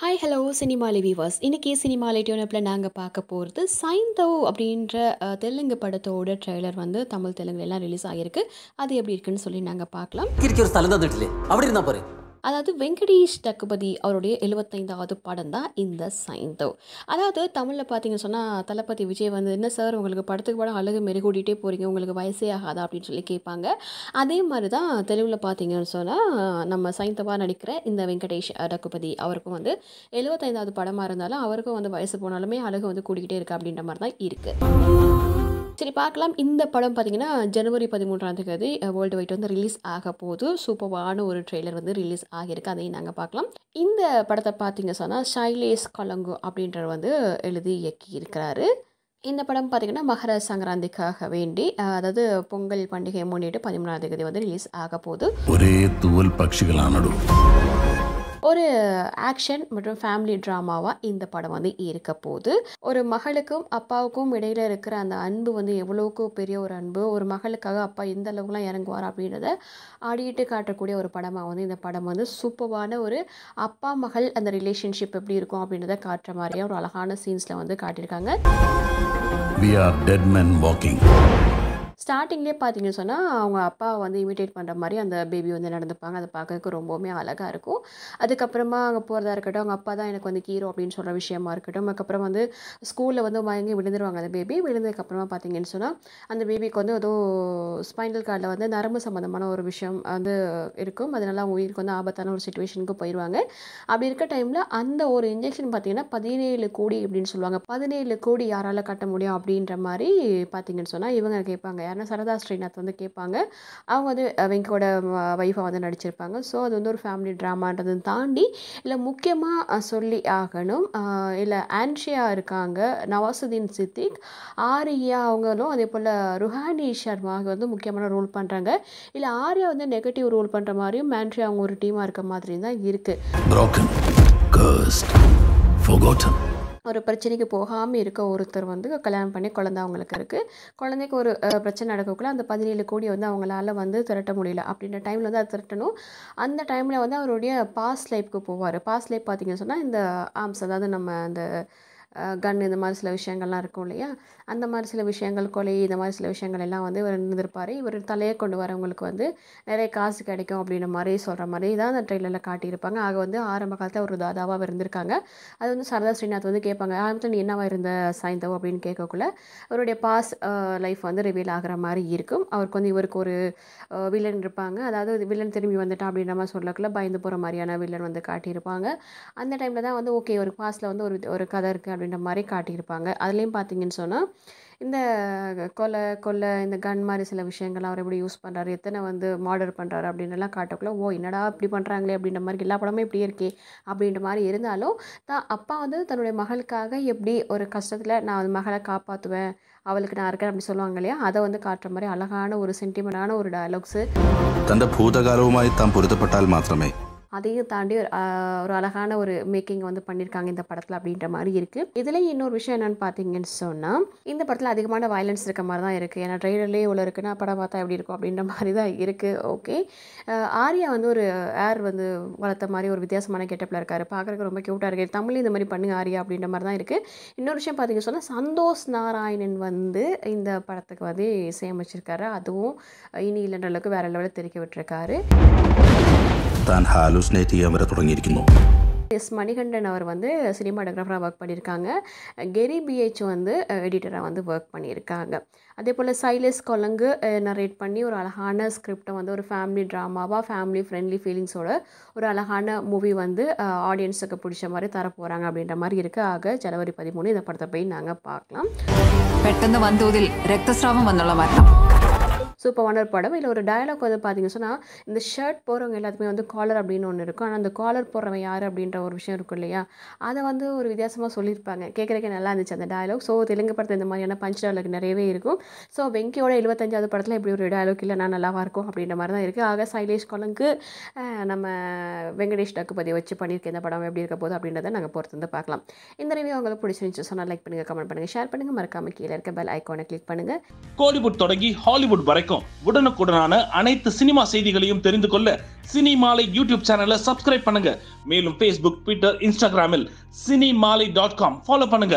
Hi hello சினிமாலி viewers இன்றைக்கி சினிமாலி டியூனப்பில் நாங்கள் பார்க்க போகிறது சைந்தவ் அப்படின்ற தெலுங்கு படத்தோட ட்ரெய்லர் வந்து தமிழ் தெலுங்குல எல்லாம் ரிலீஸ் ஆகிருக்கு. அது எப்படி இருக்குன்னு சொல்லி நாங்கள் பார்க்கலாம். கிறுக்கி ஒரு സ്ഥലം തന്നിട്ടില്ലേ അവിടെ ഇരുന്നാ പോരെ. அதாவது வெங்கடேஷ் டக்குபதி அவருடைய 75வது படம் தான் இந்த சைந்தவ். அதாவது தமிழில் பார்த்தீங்கன்னு சொன்னால் தளபதி விஜய் வந்து என்ன சார் உங்களுக்கு படத்துக்கு படம் அழகு மெருகூட்டிகிட்டே போகிறீங்க, உங்களுக்கு வயசே ஆகாதா அப்படின்னு சொல்லி கேட்பாங்க. அதே மாதிரி தான் தெலுங்கில் பார்த்தீங்கன்னு சொன்னால் நம்ம சைந்தவாக நடிக்கிற இந்த வெங்கடேஷ் டக்குபதி அவருக்கும் வந்து 75வது படமாக இருந்தாலும் அவருக்கும் வந்து வயசு போனாலுமே அழகு வந்து கூடிக்கிட்டே இருக்குது அப்படின்ற மாதிரி தான் இருக்குது. சரி பார்க்கலாம். இந்த படம் பார்த்திங்கன்னா ஜனவரி 13ஆம் தேதி வேர்ல்டு வைட் வந்து ரிலீஸ் ஆக போது. சூப்பரான ஒரு ட்ரெய்லர் வந்து ரிலீஸ் ஆகியிருக்கு, அதையும் நாங்கள் பார்க்கலாம். இந்த படத்தை பார்த்திங்க சொன்னால் ஷைலேஷ் கலங்கு அப்படின்றவர் வந்து எழுதி இயக்கியிருக்கிறாரு. இந்த படம் பார்த்திங்கன்னா மகர சங்கராந்திக்காக வேண்டி அதாவது பொங்கல் பண்டிகையை முன்னிட்டு 13ஆம் தேதி வந்து ரிலீஸ் ஆக போகுது. ஒரே தூவல் பட்சிகளானது ஒரு ஆக்ஷன் மற்றும் ஃபேமிலி ட்ராமாவாக இந்த படம் வந்து இருக்க போகுது. ஒரு மகளுக்கும் அப்பாவுக்கும் இடையில் இருக்கிற அந்த அன்பு வந்து எவ்வளோக்கு பெரிய ஒரு அன்பு, ஒரு மகளுக்காக அப்பா எந்த அளவுக்குலாம் இறங்குவார் அப்படின்றத ஆடிட்டு காட்டக்கூடிய ஒரு படமாக வந்து இந்த படம் வந்து சூப்பரான ஒரு அப்பா மகள் அந்த ரிலேஷன்ஷிப் எப்படி இருக்கும் அப்படின்றத காட்டுற மாதிரியே ஒரு அழகான சீன்ஸில் வந்து காட்டியிருக்காங்க. We are dead men walking. ஸ்டார்டிங்லேயே பார்த்தீங்கன்னு சொன்னால் அவங்க அப்பா வந்து இமிட்டேட் பண்ணுற மாதிரி அந்த பேபி வந்து நடந்துப்பாங்க. அதை பார்க்கறதுக்கு ரொம்பவுமே அழகாக இருக்கும். அதுக்கப்புறமா அங்கே போகிறதா இருக்கட்டும், அவங்க அப்பா தான் எனக்கு வந்து ஹீரோ அப்படின்னு சொல்கிற விஷயமா இருக்கட்டும். அதுக்கப்புறம் வந்து ஸ்கூலில் வந்து மயங்கி விழுந்துருவாங்க. அந்த பேபி விழுந்ததுக்கப்புறமா பார்த்தீங்கன்னு சொன்னால் அந்த பேபிக்கு வந்து ஏதோ ஸ்பைனல் கார்டில் வந்து நரம்பு சம்மந்தமான ஒரு விஷயம் வந்து இருக்கும். அதனால அவங்க உயிருக்கு வந்து ஆபத்தான ஒரு சுச்சுவேஷனுக்கு போயிடுவாங்க. அப்படி இருக்க டைமில் அந்த ஒரு இன்ஜெக்ஷன் பார்த்தீங்கன்னா 17 கோடி அப்படின்னு சொல்லுவாங்க. 17 கோடி யாரால் கட்ட முடியும் அப்படின்ற மாதிரி பார்த்தீங்கன்னு சொன்னால் இவங்க கேட்பாங்க. யாருன்னா சரதா ஸ்ரீநாத் வந்து கேட்பாங்க. அவங்க வந்து வெங்கோட வைஃபை வந்து நடிச்சிருப்பாங்க. ஸோ அது வந்து ஒரு ஃபேமிலி ட்ராமான்றதை தாண்டி இல்லை முக்கியமாக சொல்லி ஆகணும். இல்லை ஆன்ஷியா இருக்காங்க, நவாசுதீன் சித்திக், ஆரியா அவங்களும் அதே போல் ருஹானி சர்மா வந்து முக்கியமான ரோல் பண்ணுறாங்க. இல்லை ஆரியா வந்து நெகட்டிவ் ரோல் பண்ணுற மாதிரியும் ஆன்ஷியா அவங்க ஒரு டீமாக இருக்க மாதிரி தான் இருக்குது. ஒரு பிரச்சனைக்கு போகாமல் இருக்க ஒருத்தர் வந்து கல்யாணம் பண்ணி குழந்தை அவங்களுக்கு இருக்குது. குழந்தைக்கு ஒரு பிரச்சனை நடக்கக்குள்ள அந்த 17 கோடி வந்து அவங்களால வந்து திரட்ட முடியல. அப்படின்ற டைமில் வந்து அது திரட்டணும். அந்த டைமில் வந்து அவருடைய பாஸ்ட் லைஃப்க்கு போவார். பாஸ்ட் லைஃப் பார்த்திங்கன்னு சொன்னால் இந்த ஆர்ம்ஸ், அதாவது நம்ம அந்த கன் இந்த மாதிரி சில விஷயங்கள்லாம் இருக்கும் இல்லையா, அந்த மாதிரி சில விஷயங்கள், கொலை இந்த மாதிரி சில விஷயங்கள் எல்லாம் வந்து இவர் இருந்திருப்பார். இவர் தலையை கொண்டு வரவங்களுக்கு வந்து நிறைய காசு கிடைக்கும் அப்படின்ற மாதிரி சொல்கிற மாதிரி தான் அந்த ட்ரெயிலரில் காட்டியிருப்பாங்க. ஆக வந்து ஆரம்ப காலத்தில் ஒரு தாதாவாக இருந்திருக்காங்க. அது வந்து சரதா ஸ்ரீநாத் வந்து கேட்பாங்க, ஆரம்பத்தில் நீ என்னவா இருந்த சைந்தவ் அப்படின்னு கேட்கக்குள்ள அவருடைய பாஸ் லைஃப் வந்து ரிவீல் ஆகிற மாதிரி இருக்கும். அவருக்கு வந்து இவருக்கு ஒரு வில்லன் இருப்பாங்க. அதாவது வில்லன் திரும்பி வந்துட்டான் அப்படின்ற மாதிரி சொல்லக்குள்ள பயந்து போகிற மாதிரியான வில்லன் வந்து காட்டியிருப்பாங்க. அந்த டைமில் தான் வந்து ஓகே ஒரு பாஸ்டில் வந்து ஒரு கதை இருக்குது அப்படின்ற மாதிரி காட்டியிருப்பாங்க. அதுலேயும் பார்த்தீங்கன்னு சொன்னால் இந்த கொலை இந்த கன் மாதிரி சில விஷயங்கள் அவர் எப்படி யூஸ் பண்ணுறாரு, எத்தனை வந்து மார்டர் பண்ணுறாரு அப்படின்னுலாம் காட்டக்குள்ள ஓ என்னடா இப்படி பண்ணுறாங்களே அப்படின்ற மாதிரி எல்லா படமும் இப்படியே இருக்கே அப்படின்ற மாதிரி இருந்தாலும் தான் அப்பா வந்து தன்னுடைய மகளுக்காக எப்படி ஒரு கஷ்டத்தில் நான் அந்த மகளை காப்பாற்றுவேன், அவளுக்கு நான் இருக்கேன் அப்படி சொல்லுவாங்க இல்லையா, அதை வந்து காட்டுற மாதிரி அழகான ஒரு சென்டிமெண்டான ஒரு டயலாக்ஸு. തന്റെ ഭൂതകാലവുമായി താൻ പൊരുത്തപ്പെട്ടാൽ മാത്രമേ அதையும் தாண்டி ஒரு அழகான ஒரு மேக்கிங் வந்து பண்ணியிருக்காங்க இந்த படத்தில் அப்படின்ற மாதிரி இருக்குது. இதுலேயும் இன்னொரு விஷயம் என்னென்னு பார்த்தீங்கன்னு சொன்னால் இந்த படத்தில் அதிகமான வயலன்ஸ் இருக்க மாதிரி தான் இருக்குது. ஏன்னா ட்ரெய்லர்லேயே இவ்வளோ இருக்குன்னா படம் பார்த்தா எப்படி இருக்கும் அப்படின்ற மாதிரி தான் இருக்குது. ஓகே, ஆர்யா வந்து ஒரு ஏர் வந்து வளர்த்த மாதிரி ஒரு வித்தியாசமான கெட்டப்பில் இருக்கார். பார்க்குறதுக்கு ரொம்ப க்யூட்டாக இருக்குது. தமிழ் இந்த மாதிரி பண்ணுங்க ஆர்யா அப்படின்ற மாதிரி தான் இருக்குது. இன்னொரு விஷயம் பார்த்தீங்கன்னு சொன்னால் சந்தோஷ் நாராயணன் வந்து இந்த படத்துக்கு வந்து இசையமைச்சிருக்காரு. அதுவும் இனி இல்லைன்ற அளவுக்கு வேறு லெவலில் தெரிவிக்க விட்டுருக்காரு. താൻ ഹാലുസിനേറ്റ് ചെയ്യാൻ വരെ തുടങ്ങിയിരിക്കുന്നു. எஸ் மணிகண்டன் அவர் வந்து சினிமாட்டோகிராஃபராக ஒர்க் பண்ணியிருக்காங்க. கெரி பிஹெச் வந்து எடிட்டராக வந்து ஒர்க் பண்ணியிருக்காங்க. அதே போல் சைலேஷ் கொலங்கு நரேட் பண்ணி ஒரு அழகான ஸ்கிரிப்டை வந்து ஒரு ஃபேமிலி ட்ராமாவாக ஃபேமிலி ஃப்ரெண்ட்லி ஃபீலிங்ஸோட ஒரு அழகான மூவி வந்து ஆடியன்ஸுக்கு பிடிச்ச மாதிரி தரப்போகிறாங்க அப்படின்ற மாதிரி இருக்குது. ஆக ஜனவரி 13 இந்த படத்தை போய் நாங்கள் பார்க்கலாம். പെട്ടെന്ന് വന്തോതിൽ രക്തസ്രാവം വന്നുള്ള മരണം. சூப்பரான ஒரு படம். இல்லை ஒரு டயலாக் வந்து பார்த்தீங்கன்னு சொன்னால் இந்த ஷர்ட் போடுறவங்க எல்லாத்துக்குமே வந்து காலர் அப்படின்னு ஒன்று இருக்கும். ஆனால் அந்த காலர் போடுறவன் யார் அப்படின்ற ஒரு விஷயம் இருக்கும் இல்லையா, அதை வந்து ஒரு வித்தியாசமாக சொல்லியிருப்பாங்க. கேட்குறதுக்கே நல்லா இருந்துச்சு அந்த டயலாக். ஸோ தெலுங்கு படத்தில் இந்த மாதிரியான பஞ்ச் டயலாக் நிறையவே இருக்கும். ஸோ வெங்கியோட 75வது படத்தில் இப்படி ஒரு டயலாக் இல்லைனா நல்லாவா இருக்கும் அப்படின்ற மாதிரி தான் இருக்குது. ஆக சைலேஷ் கொலங்கு நம்ம வெங்கடேஷ் டக்குபதி வச்சு பண்ணியிருக்க இந்த படம் எப்படி இருக்க போகுது அப்படின்றத நாங்கள் பொறுத்து வந்து பார்க்கலாம். இந்த ரிவ்யூ உங்களுக்கு பிடிச்சிருந்துச்சு சொன்னால் லைக் பண்ணுங்கள், கமெண்ட் பண்ணுங்கள், ஷேர் பண்ணுங்கள். மறக்காமல் கீழே இருக்க பெல் ஐக்கானை கிளிக் பண்ணுங்கள். கோலிவுட் தொடங்கி ஹாலிவுட் வரைக்கும் வரைக்கும் உடனுக்குடனான அனைத்து சினிமா செய்திகளையும் தெரிந்து கொள்ள சினிமாலை யூடியூப் சேனலை சப்ஸ்கிரைப் பண்ணுங்க. மேலும் Facebook, Twitter, Instagramமில் cinemaalai.com ஃபாலோ பண்ணுங்க.